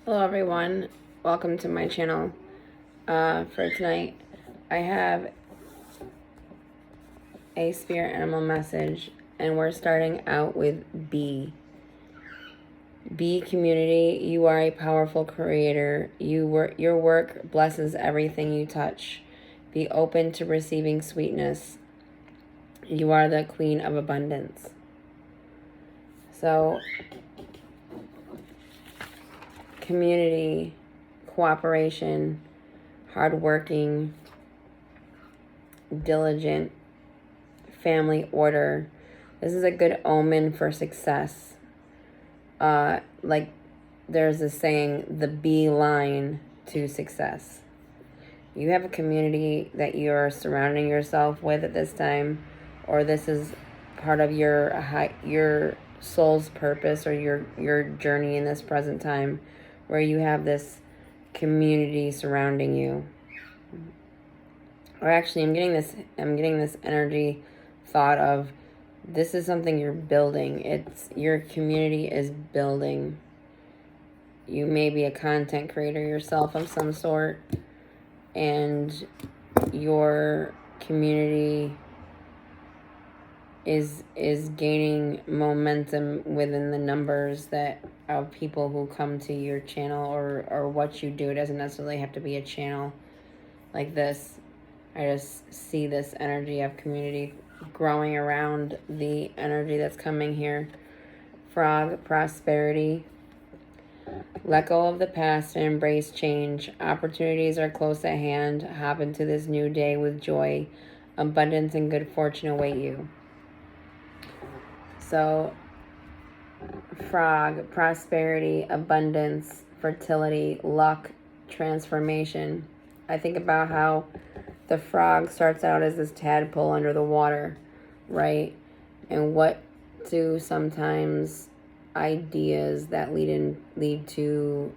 Hello everyone, welcome to my channel. For tonight, I have a spirit animal message, and we're starting out with B. B community, you are a powerful creator. Your work blesses everything you touch. Be open to receiving sweetness. You are the queen of abundance. So, community, cooperation, hardworking, diligent, family order. This is a good omen for success. Like there's a saying, the B line to success. You have a community that you're surrounding yourself with at this time, or this is part of your soul's purpose or your journey in this present time, where you have this community surrounding you. Or actually, I'm getting this energy thought of, this is something you're building. It's your community is building. You may be a content creator yourself of some sort, and your community is gaining momentum within the numbers that of people who come to your channel or what you do. It doesn't necessarily have to be a channel like this. I just see this energy of community growing around the energy that's coming here. Frog, prosperity. Let go of the past and embrace change. Opportunities are close at hand. Hop into this new day with joy. Abundance and good fortune await you. So, frog, prosperity, abundance, fertility, luck, transformation. I think about how the frog starts out as this tadpole under the water, right? And what do sometimes ideas that lead to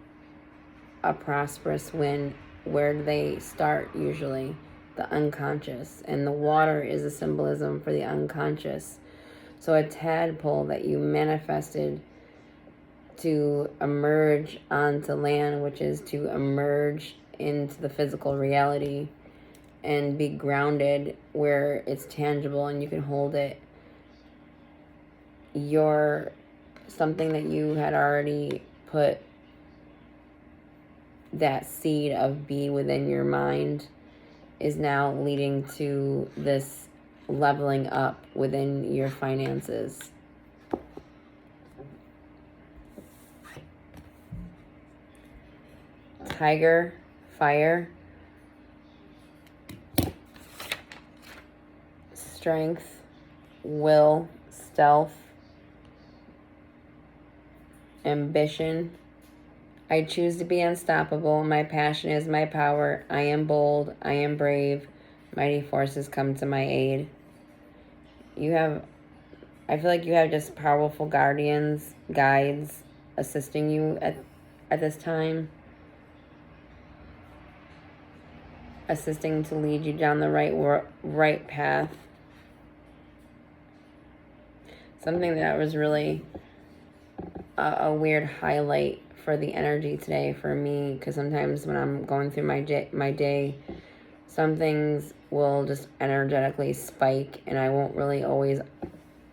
a prosperous win, where do they start usually? The unconscious. And the water is a symbolism for the unconscious. So a tadpole that you manifested to emerge onto land, which is to emerge into the physical reality and be grounded where it's tangible and you can hold it. You're something that you had already put that seed of be within your mind is now leading to this leveling up within your finances. Tiger, fire, strength, will, stealth, ambition. I choose to be unstoppable. My passion is my power. I am bold. I am brave. Mighty forces come to my aid. I feel like you have just powerful guardians, guides assisting you at this time. Assisting to lead you down the right path. Something that was really a weird highlight for the energy today for me, because sometimes when I'm going through my day, some things will just energetically spike and I won't really always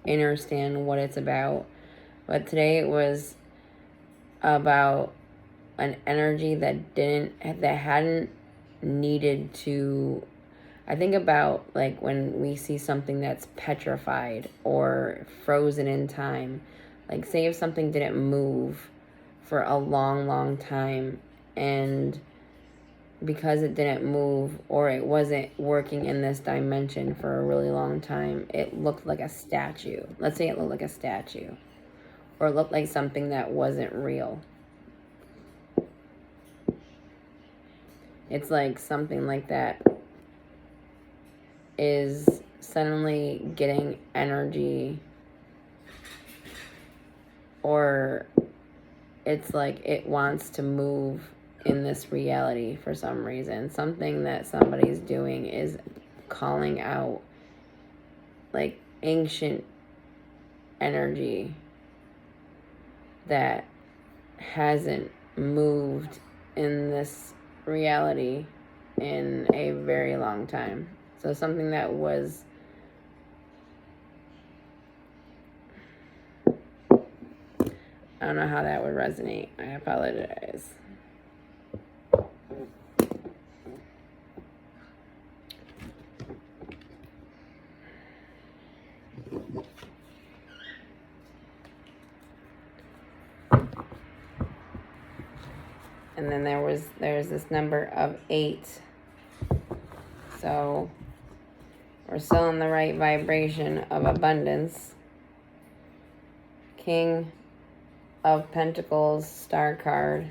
understand what it's about. But today it was about an energy that hadn't needed to. I think about like when we see something that's petrified or frozen in time. Like say if something didn't move for a long time, and because it didn't move or it wasn't working in this dimension for a really long time, it looked like a statue. Let's say it looked like a statue, or it looked like something that wasn't real. It's like something like that is suddenly getting energy, or it's like it wants to move in this reality for some reason. Something that somebody's doing is calling out like ancient energy that hasn't moved in this reality in a very long time. So something that was I don't know how that would resonate. I apologize. And then there's this number of 8. So we're still in the right vibration of abundance. King of Pentacles, Star card.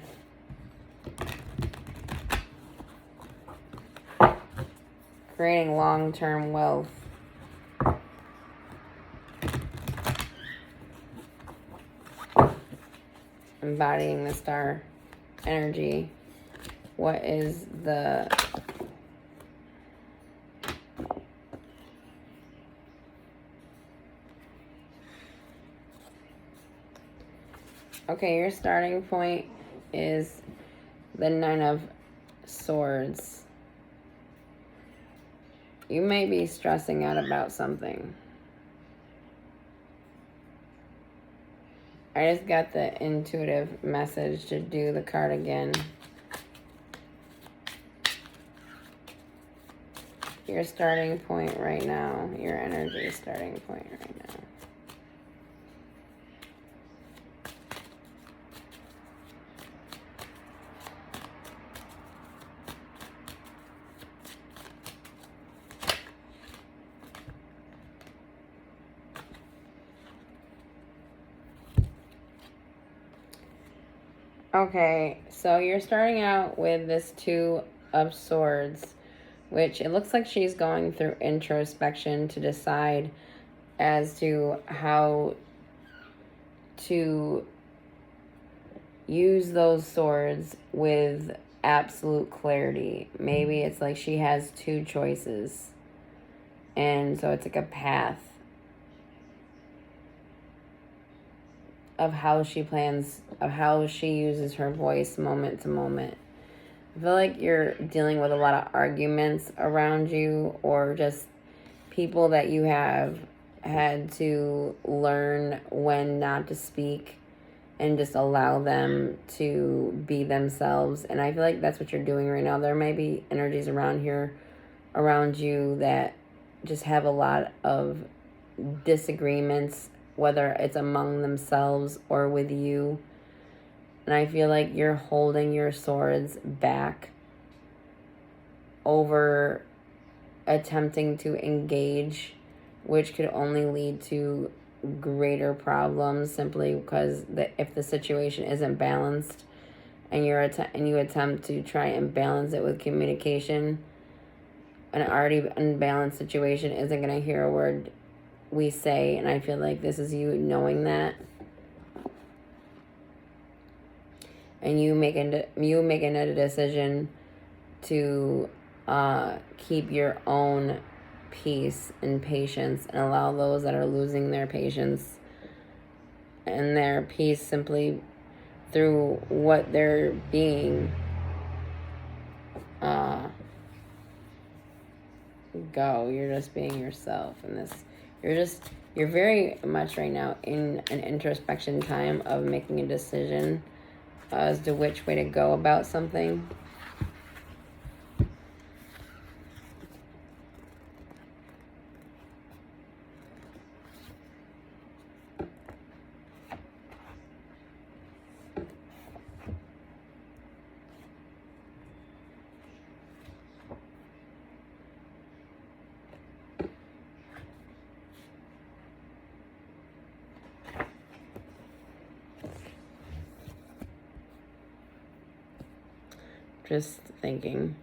Creating long-term wealth. Embodying the star energy. What is the okay, your starting point is the 9 of Swords. You may be stressing out about something. I just got the intuitive message to do the card again. Your starting point right now, your energy starting point right now. Okay, so you're starting out with this 2 of Swords, which it looks like she's going through introspection to decide as to how to use those swords with absolute clarity. Maybe it's like she has 2 choices, and so it's like a path of how she plans, of how she uses her voice moment to moment. I feel like you're dealing with a lot of arguments around you, or just people that you have had to learn when not to speak and just allow them to be themselves. And I feel like that's what you're doing right now. There may be energies around here, around you, that just have a lot of disagreements, whether it's among themselves or with you. And I feel like you're holding your swords back over attempting to engage, which could only lead to greater problems, simply because if the situation isn't balanced and you attempt to try and balance it with communication, an already unbalanced situation isn't going to hear a word we say. And I feel like this is you knowing that, and you making a decision to keep your own peace and patience, and allow those that are losing their patience and their peace simply through what they're being go. You're just being yourself in this. You're very much right now in an introspection time of making a decision as to which way to go about something. Just thinking.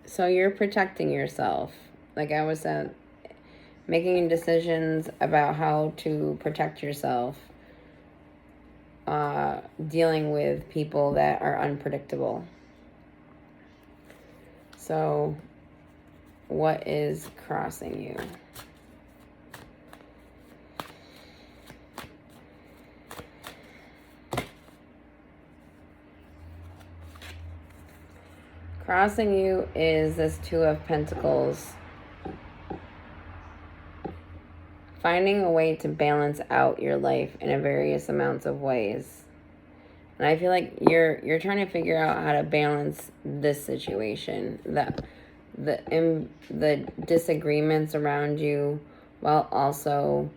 So you're protecting yourself. Like I was saying, making decisions about how to protect yourself. Dealing with people that are unpredictable. So what is crossing you? Crossing you is this Two of Pentacles. Finding a way to balance out your life in a various amounts of ways. And I feel like you're trying to figure out how to balance this situation, the disagreements around you, while also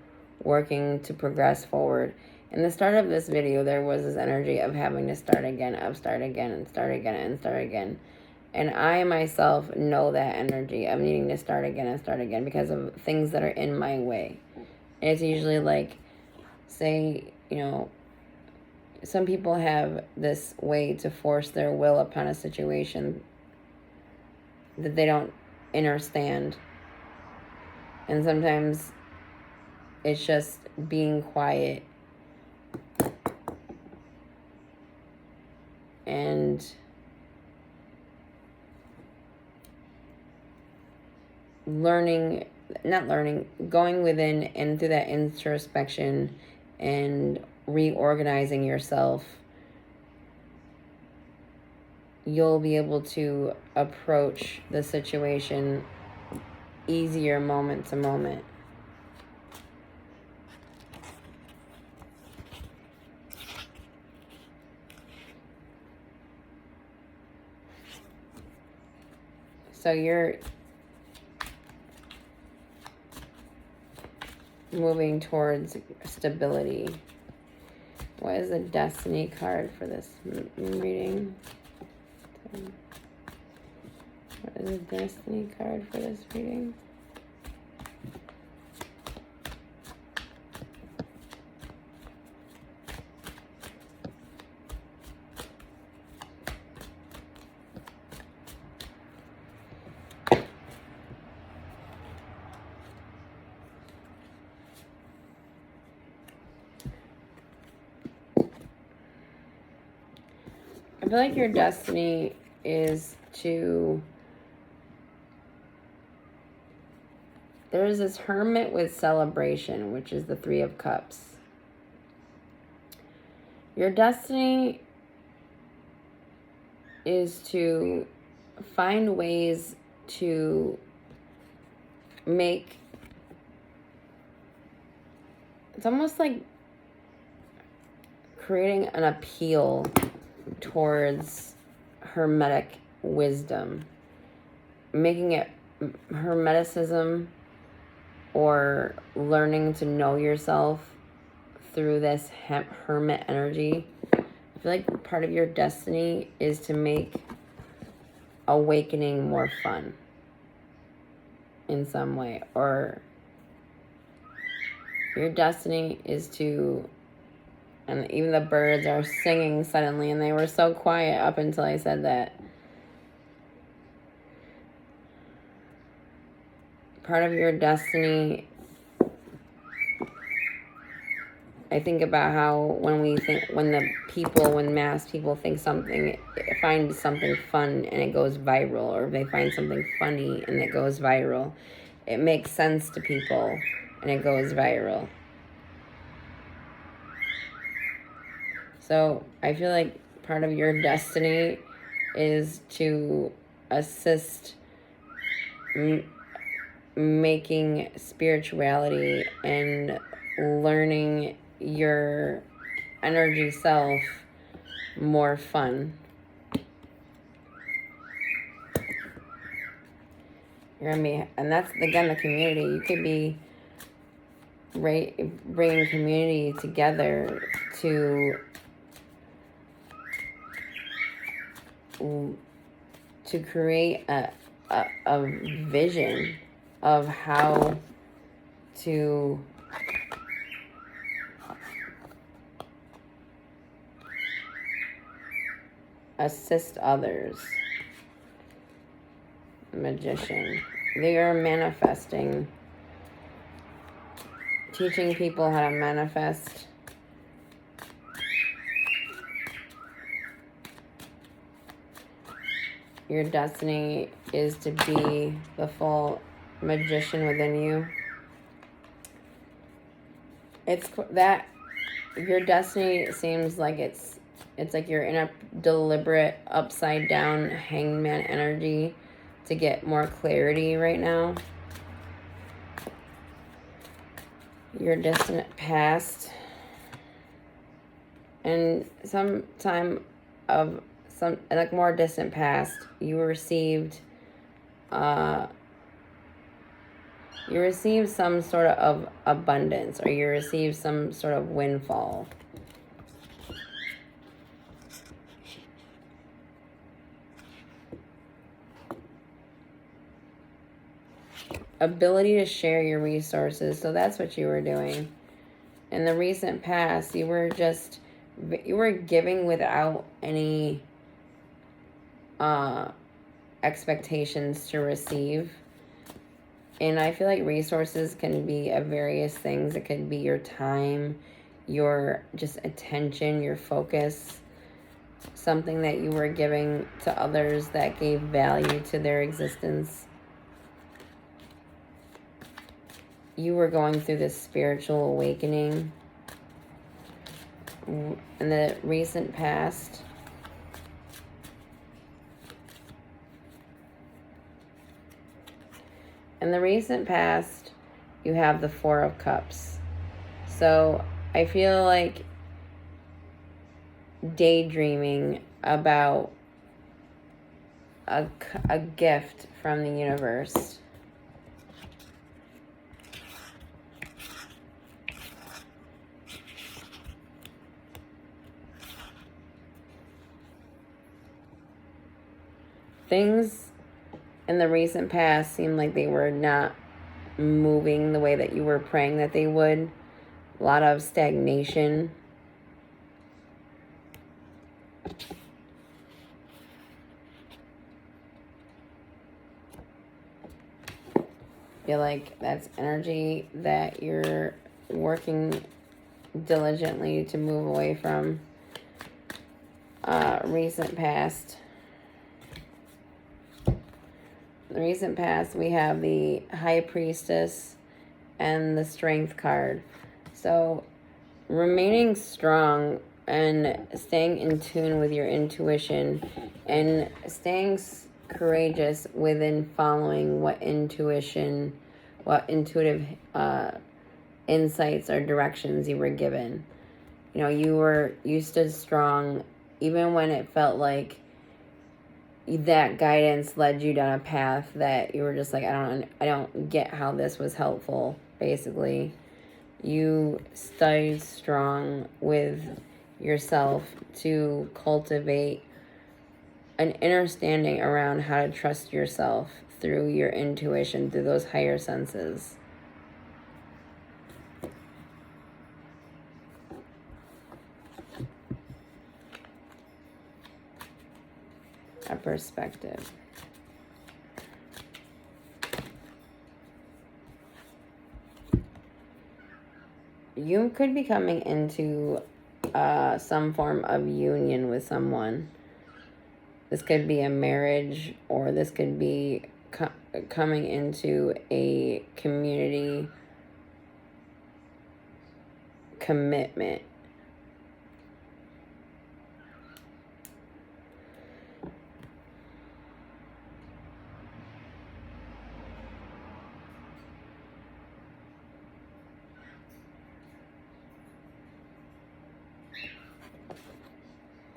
working to progress forward. In the start of this video, there was this energy of having to start again, and start again. And I myself know that energy of needing to start again because of things that are in my way. And it's usually like, say, you know, some people have this way to force their will upon a situation that they don't understand. And sometimes it's just being quiet and going within and through that introspection and reorganizing yourself, you'll be able to approach the situation easier moment to moment. So you're moving towards stability. What is the Destiny card for this reading? What is the Destiny card for this reading? I feel like your destiny is to... There's this Hermit with celebration, which is the Three of Cups. Your destiny is to find ways to make... It's almost like creating an appeal towards Hermetic wisdom, making it Hermeticism, or learning to know yourself through this Hermit energy. I feel like part of your destiny is to make awakening more fun in some way, or your destiny is to... And even the birds are singing suddenly, and they were so quiet up until I said that. Part of your destiny, I think about how when mass people think something, find something fun and it goes viral, or if they find something funny and it goes viral, it makes sense to people and it goes viral. So I feel like part of your destiny is to assist making spirituality and learning your energy self more fun. You're gonna be, and that's again the community. You could be bringing community together to create a vision of how to assist others. Magician. They are manifesting, teaching people how to manifest. Your destiny is to be the full magician within you. It's that your destiny seems like it's It's like you're in a deliberate upside down hangman energy to get more clarity right now. Your distant past. And some time of some like more distant past, you received some sort of abundance, or you received some sort of windfall. Ability to share your resources. So that's what you were doing. In the recent past, you were giving without any expectations to receive. And I feel like resources can be of various things. It could be your time, your just attention, your focus, something that you were giving to others that gave value to their existence. You were going through this spiritual awakening in the recent past. In the recent past, you have the Four of Cups. So I feel like daydreaming about a gift from the universe. Things in the recent past seem like they were not moving the way that you were praying that they would. A lot of stagnation. Feel like that's energy that you're working diligently to move away from. Recent past. The recent past, we have the High Priestess and the Strength card. So remaining strong and staying in tune with your intuition and staying courageous within following what intuitive insights or directions you were given. You know, you stood strong even when it felt like that guidance led you down a path that you were just like, I don't get how this was helpful. Basically, you stayed strong with yourself to cultivate an understanding around how to trust yourself through your intuition, through those higher senses. A perspective. You could be coming into some form of union with someone. This could be a marriage, or this could be coming into a community commitment.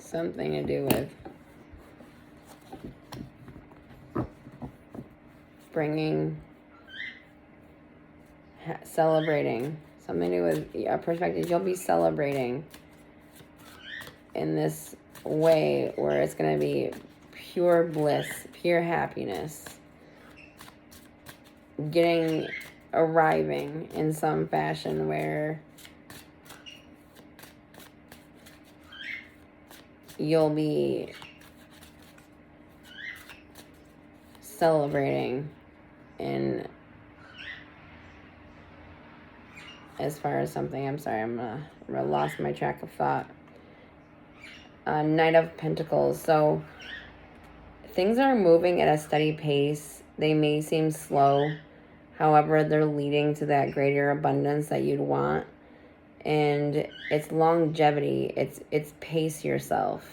Something to do with celebrating. Something to do with a perspective. You'll be celebrating in this way where it's going to be pure bliss, pure happiness. Arriving in some fashion where you'll be celebrating in as far as something. I'm sorry, I'm gonna lost my track of thought. Knight of Pentacles. So things are moving at a steady pace. They may seem slow. However, they're leading to that greater abundance that you'd want. and it's longevity. It's pace yourself.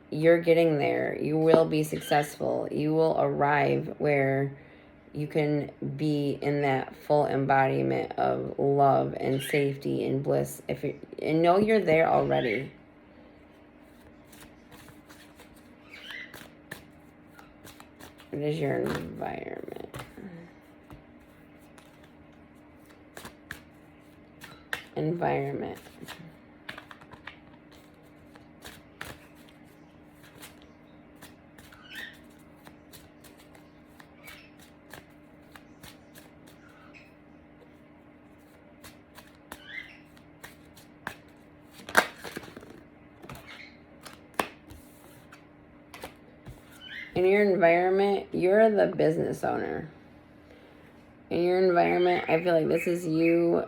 You're getting there. You will be successful. You will arrive where you can be in that full embodiment of love and safety and bliss. And know you're there already. What is your environment? Environment. In your environment, you're the business owner. In your environment, I feel like this is you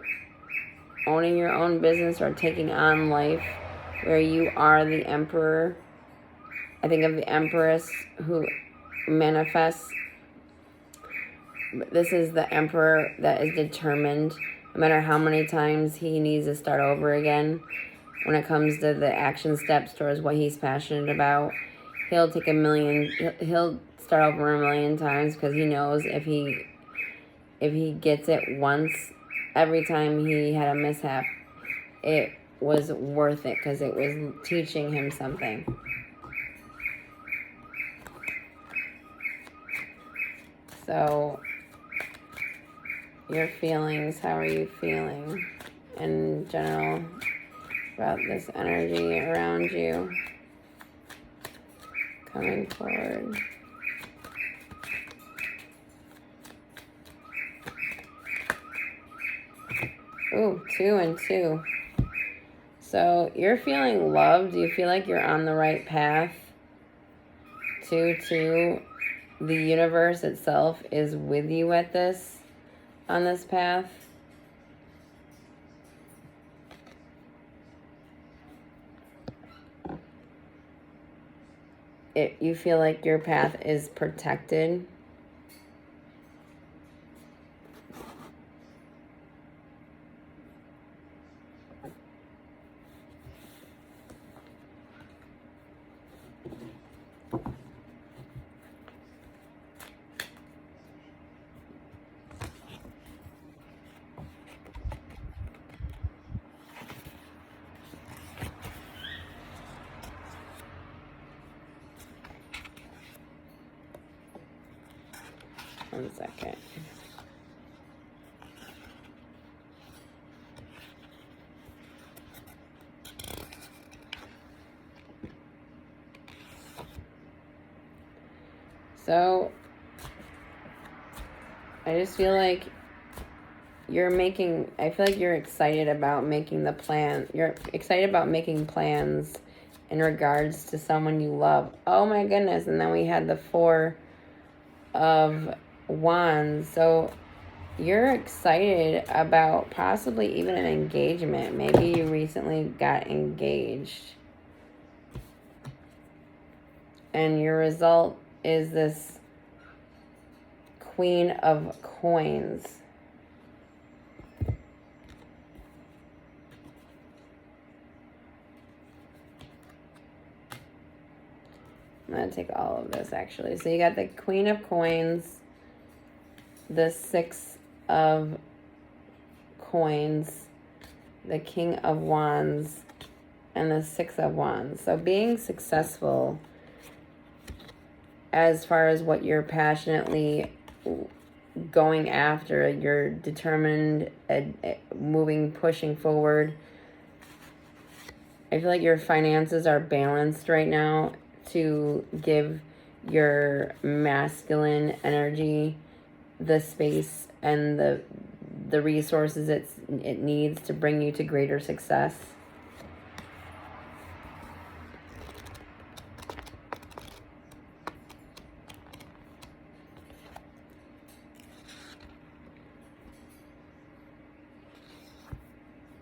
owning your own business or taking on life where you are the emperor. I think of the empress who manifests. This is the emperor that is determined, no matter how many times he needs to start over again when it comes to the action steps towards what he's passionate about. He'll take he'll start over 1,000,000 times because he knows if he gets it once, every time he had a mishap, it was worth it because it was teaching him something. So, your feelings, how are you feeling in general about this energy around you coming forward? Ooh, 2 and 2. So you're feeling loved. Do you feel like you're on the right path? 2. The universe itself is with you on this path. You feel like your path is protected. One second. So, I just feel like I feel like you're excited about making the plan. You're excited about making plans in regards to someone you love. Oh my goodness. And then we had the 4 of Wands. So you're excited about possibly even an engagement. Maybe you recently got engaged. And your result is this Queen of Coins. I'm going to take all of this, actually. So you got the Queen of Coins, the 6 of Coins, the King of Wands, and the 6 of Wands. So being successful as far as what you're passionately going after, you're determined at pushing forward. I feel like your finances are balanced right now to give your masculine energy the space and the resources it needs to bring you to greater success.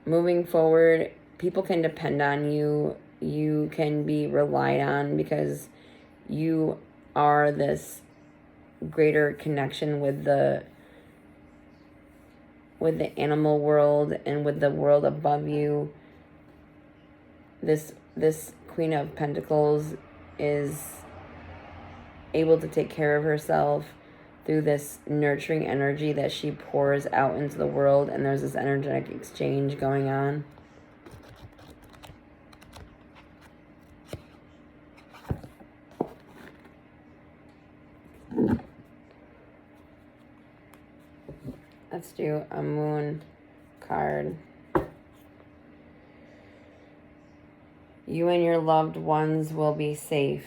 Moving forward, people can depend on you. You can be relied on because you are this greater connection with the with the animal world and with the world above you. This Queen of Pentacles is able to take care of herself through this nurturing energy that she pours out into the world, and there's this energetic exchange going on. Let's do a moon card. You and your loved ones will be safe.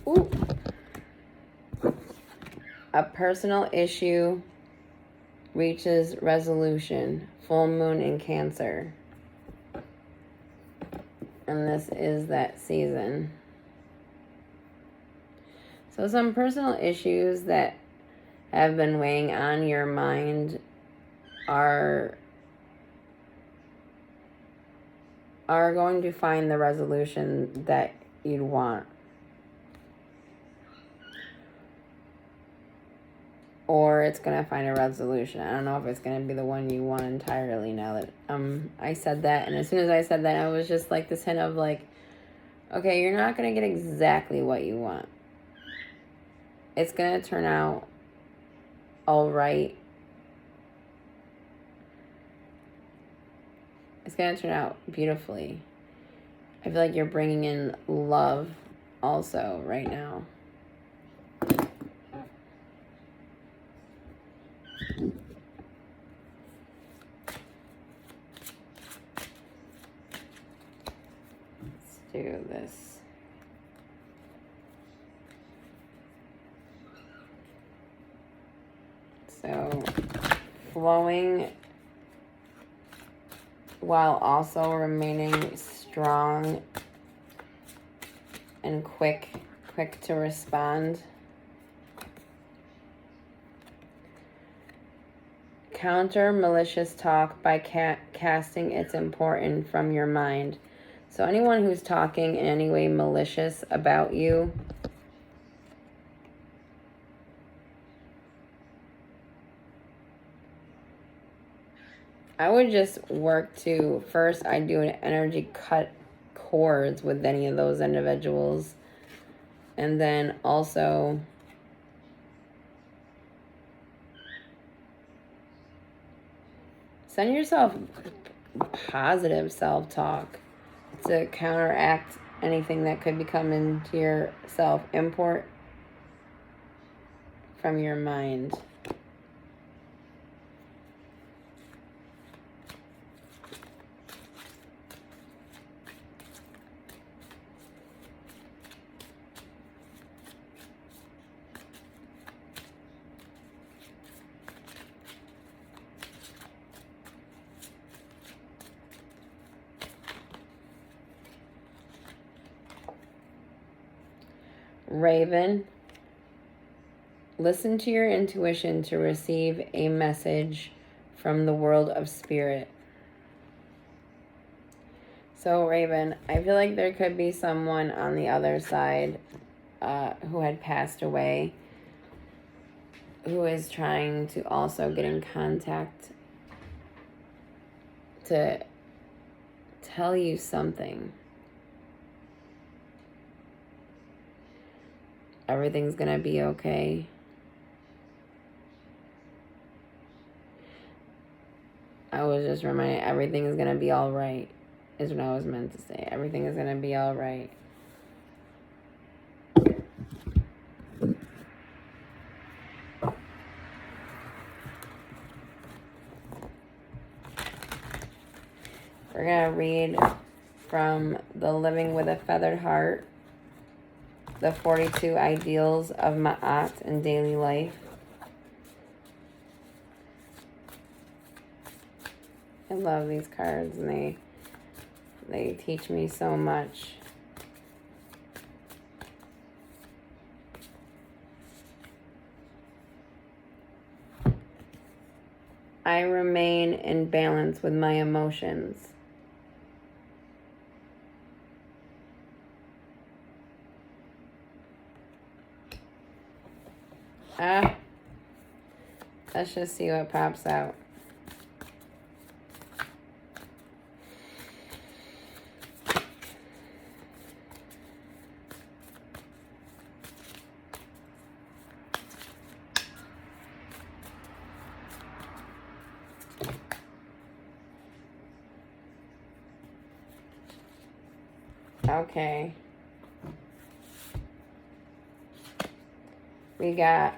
Ooh. A personal issue reaches resolution. Full moon in Cancer. And this is that season. So some personal issues that have been weighing on your mind are going to find the resolution that you'd want. Or it's going to find a resolution. I don't know if it's going to be the one you want entirely now that I said that. And as soon as I said that, I was just like this hint of like, okay, you're not going to get exactly what you want. It's going to turn out all right. It's going to turn out beautifully. I feel like you're bringing in love also right now. Let's do this. So, flowing while also remaining strong and quick to respond. Counter malicious talk by casting its importance from your mind. So anyone who's talking in any way malicious about you, I would just work to, first I do an energy cut cords with any of those individuals. And then also send yourself positive self-talk to counteract anything that could be coming to yourself. Import from your mind. Raven, listen to your intuition to receive a message from the world of spirit. So Raven, I feel like there could be someone on the other side who had passed away, who is trying to also get in contact to tell you something. Everything's gonna be okay. I was just reminded, everything is gonna be all right, is what I was meant to say. Everything is gonna be all right. We're gonna read from the Living with a Feathered Heart, the 42 Ideals of Ma'at in Daily Life. I love these cards, and they teach me so much. I remain in balance with my emotions. Let's just see what pops out. Okay. We got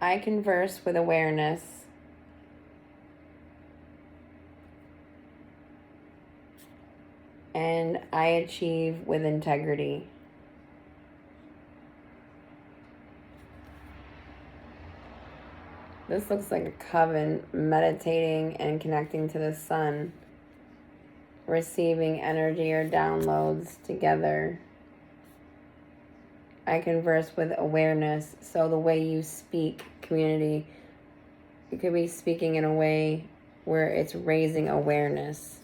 I converse with awareness. And I achieve with integrity. This looks like a coven, meditating and connecting to the sun, receiving energy or downloads together. I converse with awareness. So the way you speak, community, you could be speaking in a way where it's raising awareness.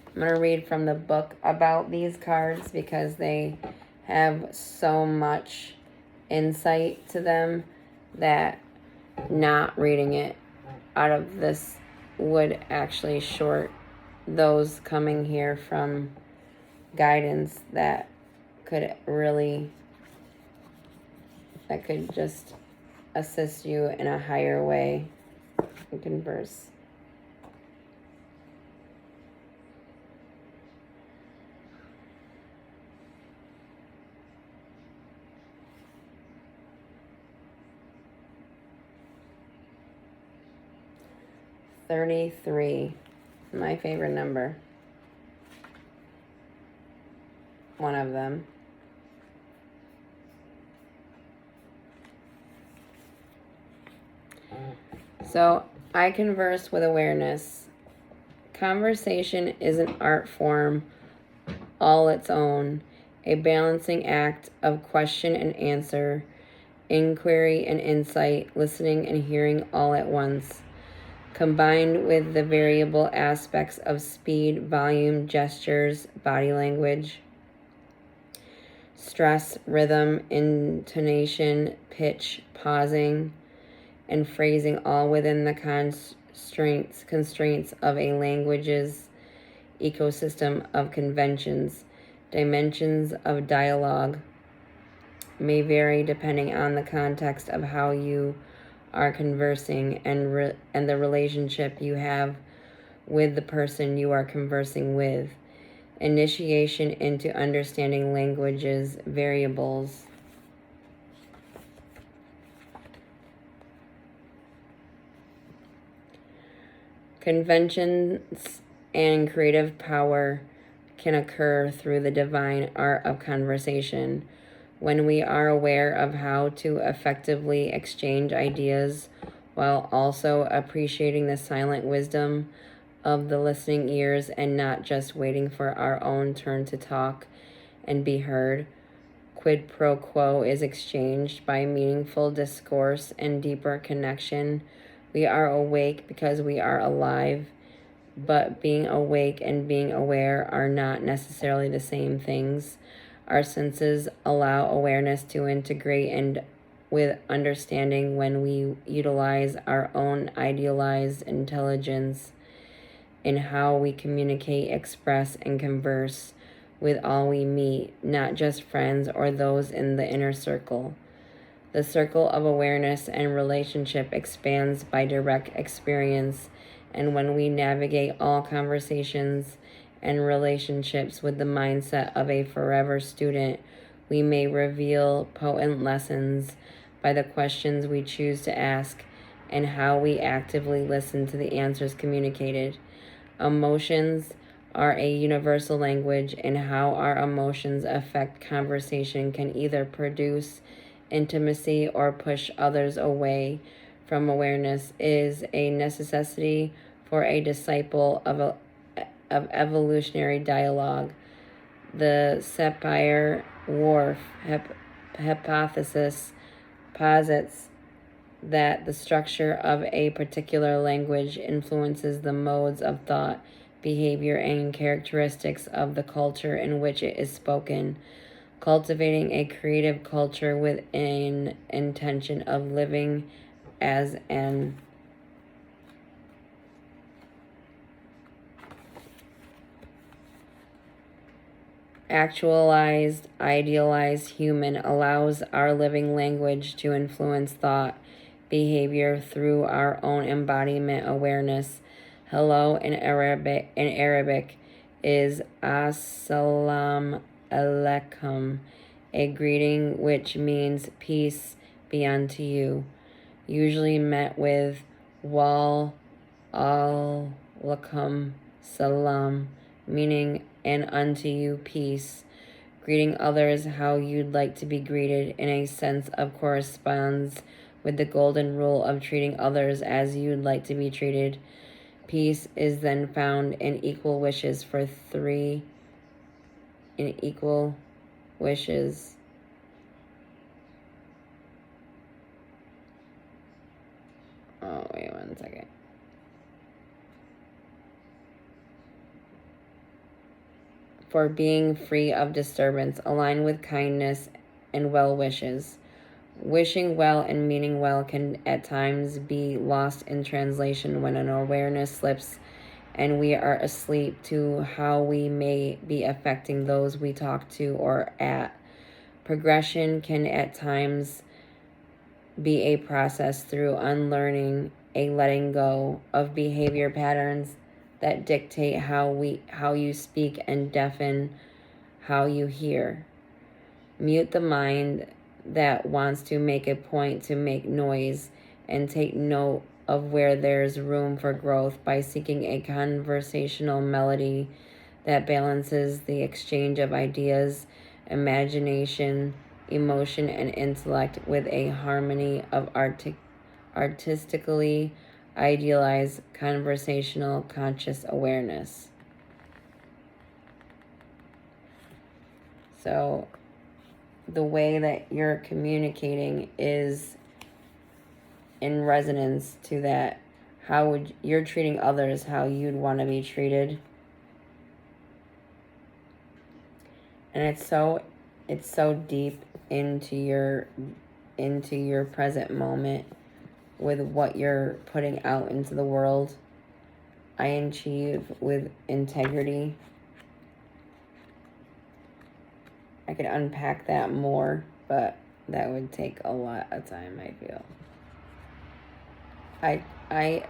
I'm going to read from the book about these cards because they have so much insight to them that not reading it out of this would actually short those coming here from guidance that could just assist you in a higher way and converse. $33, my favorite number. One of them. So, I converse with awareness. Conversation is an art form all its own, a balancing act of question and answer, inquiry and insight, listening and hearing all at once, combined with the variable aspects of speed, volume, gestures, body language, stress, rhythm, intonation, pitch, pausing, and phrasing, all within the constraints of a language's ecosystem of conventions. Dimensions of dialogue may vary depending on the context of how you are conversing and the relationship you have with the person you are conversing with. Initiation into understanding language's variables. Conventions and creative power can occur through the divine art of conversation when we are aware of how to effectively exchange ideas while also appreciating the silent wisdom of the listening ears and not just waiting for our own turn to talk and be heard. Quid pro quo is exchanged by meaningful discourse and deeper connection. We are awake because we are alive, but being awake and being aware are not necessarily the same things. Our senses allow awareness to integrate and with understanding when we utilize our own idealized intelligence in how we communicate, express, and converse with all we meet, not just friends or those in the inner circle. The circle of awareness and relationship expands by direct experience, and when we navigate all conversations and relationships with the mindset of a forever student, we may reveal potent lessons by the questions we choose to ask and how we actively listen to the answers communicated. Emotions are a universal language, and how our emotions affect conversation can either produce intimacy or push others away from awareness is a necessity for a disciple of evolutionary dialogue. The Sapir-Whorf hypothesis posits that the structure of a particular language influences the modes of thought, behavior, and characteristics of the culture in which it is spoken. Cultivating a creative culture with an intention of living as an actualized, idealized human allows our living language to influence thought, behavior through our own embodiment awareness. Hello in Arabic is Assalamu alaikum, a greeting which means peace be unto you, usually met with wal alaikum salam, meaning and unto you peace. Greeting others how you'd like to be greeted in a sense of corresponds with the golden rule of treating others as you'd like to be treated. Peace is then found in equal wishes for three, in equal wishes. Oh, wait 1 second. For being free of disturbance, aligned with kindness and well wishes. Wishing well and meaning well can at times be lost in translation when an awareness slips and we are asleep to how we may be affecting those we talk to or at. Progression can at times be a process through unlearning, a letting go of behavior patterns that dictate how you speak and deafen how you hear. Mute the mind that wants to make a point to make noise, and take note of where there's room for growth by seeking a conversational melody that balances the exchange of ideas, imagination, emotion, and intellect with a harmony of artistically idealized conversational conscious awareness. So the way that you're communicating is in resonance to that. How would you're treating others how you'd want to be treated. And it's so deep into your present moment with what you're putting out into the world. I achieve with integrity. I could unpack that more, but that would take a lot of time, I feel. I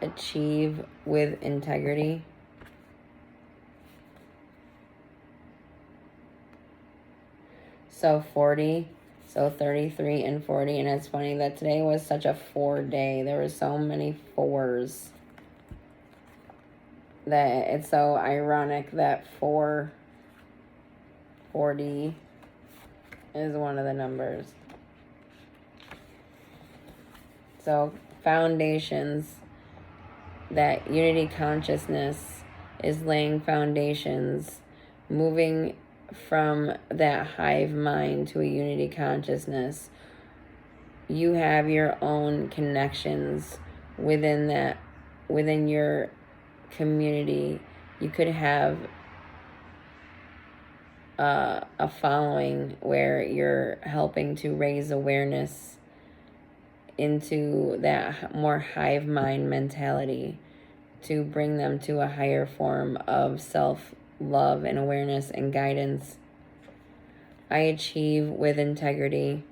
achieve with integrity. So 40, so 33 and 40. And it's funny that today was such a 4 day. There were so many 4s that it's so ironic that 440 is one of the numbers. So foundations, that unity consciousness is laying foundations, moving from that hive mind to a unity consciousness. You have your own connections within your community. You could have a following where you're helping to raise awareness into that more hive mind mentality to bring them to a higher form of self-love and awareness and guidance. I achieve with integrity.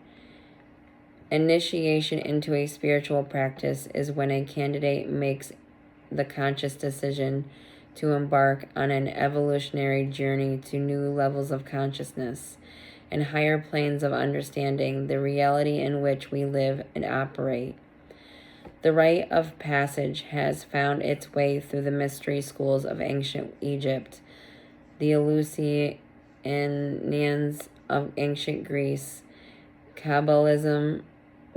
Initiation into a spiritual practice is when a candidate makes the conscious decision to embark on an evolutionary journey to new levels of consciousness and higher planes of understanding the reality in which we live and operate. The rite of passage has found its way through the mystery schools of ancient Egypt, the Eleusinians of ancient Greece, Kabbalism,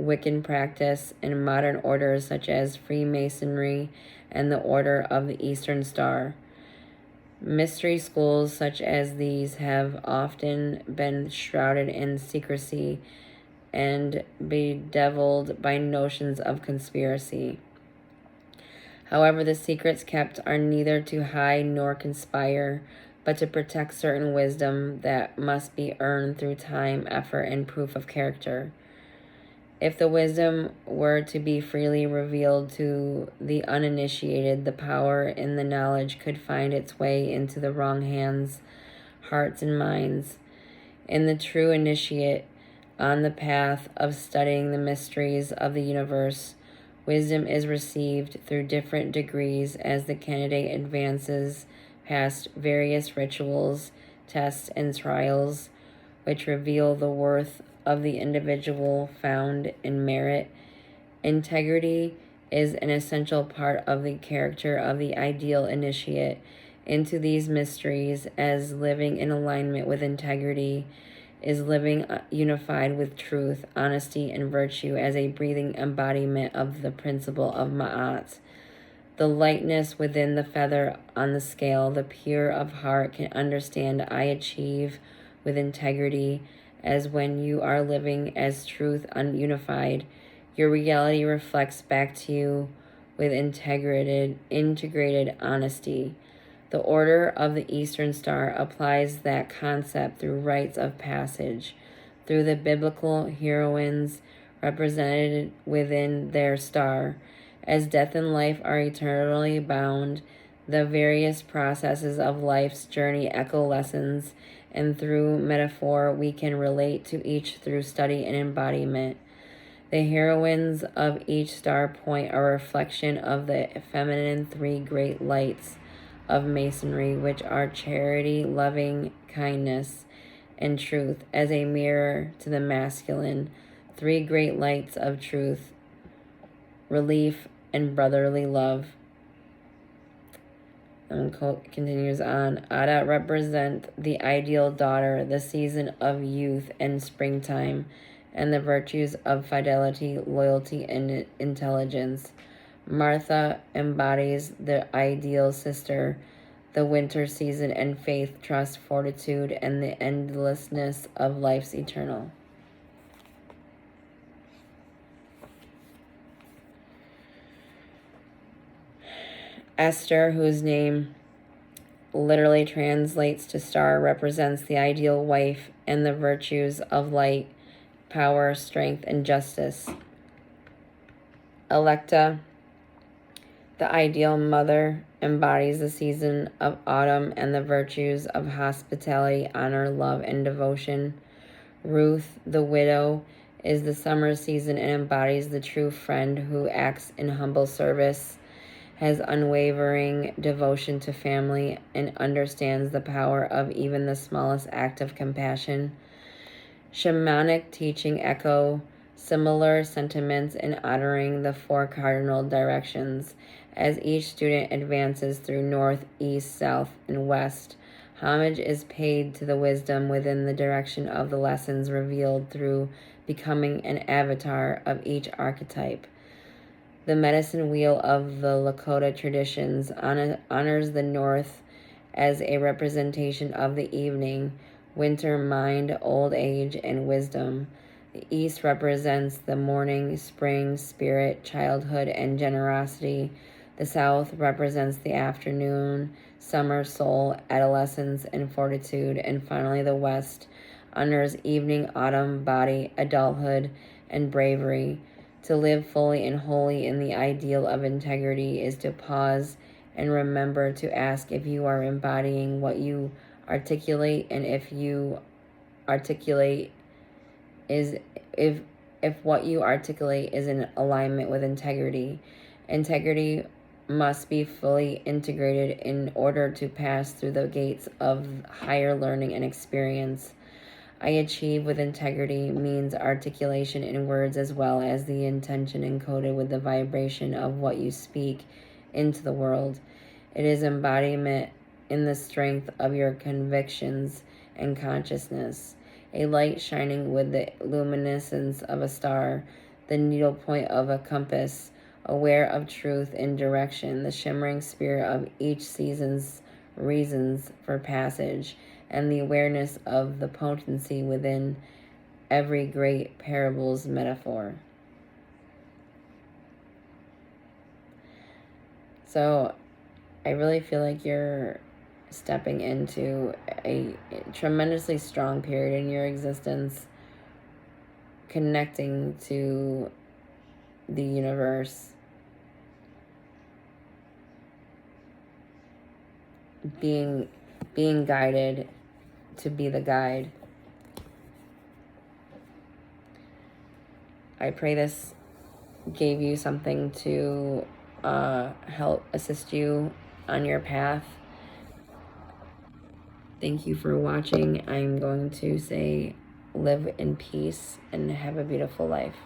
Wiccan practice, and modern orders such as Freemasonry and the Order of the Eastern Star. Mystery schools such as these have often been shrouded in secrecy and bedeviled by notions of conspiracy. However, the secrets kept are neither to hide nor conspire, but to protect certain wisdom that must be earned through time, effort, and proof of character. If the wisdom were to be freely revealed to the uninitiated, the power in the knowledge could find its way into the wrong hands, hearts, and minds. In the true initiate, on the path of studying the mysteries of the universe, wisdom is received through different degrees as the candidate advances past various rituals, tests, and trials, which reveal the worth of the individual found in merit. Integrity is an essential part of the character of the ideal initiate into these mysteries, as living in alignment with integrity is living unified with truth, honesty, and virtue as a breathing embodiment of the principle of Ma'at. The lightness within the feather on the scale, the pure of heart can understand I achieve with integrity, as when you are living as truth ununified, your reality reflects back to you with integrated honesty. The Order of the Eastern Star applies that concept through rites of passage, through the biblical heroines represented within their star. As death and life are eternally bound, the various processes of life's journey echo lessons, and through metaphor we can relate to each through study and embodiment. The heroines of each star point a reflection of the feminine three great lights of Masonry, which are charity, loving kindness, and truth, as a mirror to the masculine three great lights of truth, relief, and brotherly love. And continues on. Ada represent the ideal daughter, the season of youth and springtime, and the virtues of fidelity, loyalty, and intelligence. Martha embodies the ideal sister, the winter season, and faith, trust, fortitude, and the endlessness of life's eternal. Esther, whose name literally translates to star, represents the ideal wife and the virtues of light, power, strength, and justice. Electa, the ideal mother, embodies the season of autumn and the virtues of hospitality, honor, love, and devotion. Ruth, the widow, is the summer season and embodies the true friend who acts in humble service, has unwavering devotion to family, and understands the power of even the smallest act of compassion. Shamanic teaching echo similar sentiments in honoring the four cardinal directions. As each student advances through north, east, south, and west, homage is paid to the wisdom within the direction of the lessons revealed through becoming an avatar of each archetype. The medicine wheel of the Lakota traditions honors the north as a representation of the evening, winter, mind, old age, and wisdom. The east represents the morning, spring, spirit, childhood, and generosity. The south represents the afternoon, summer, soul, adolescence, and fortitude. And finally, the west honors evening, autumn, body, adulthood, and bravery. To live fully and wholly in the ideal of integrity is to pause and remember to ask if you are embodying what you articulate, and if you articulate is if what you articulate is in alignment with integrity. Integrity must be fully integrated in order to pass through the gates of higher learning and experience. I achieve with integrity means articulation in words as well as the intention encoded with the vibration of what you speak into the world. It is embodiment in the strength of your convictions and consciousness. A light shining with the luminescence of a star, the needlepoint of a compass, aware of truth and direction, the shimmering spirit of each season's reasons for passage, and the awareness of the potency within every great parable's metaphor. So I really feel like you're stepping into a tremendously strong period in your existence, connecting to the universe, being guided to be the guide. I pray this gave you something to help assist you on your path. Thank you for watching. I'm going to say live in peace and have a beautiful life.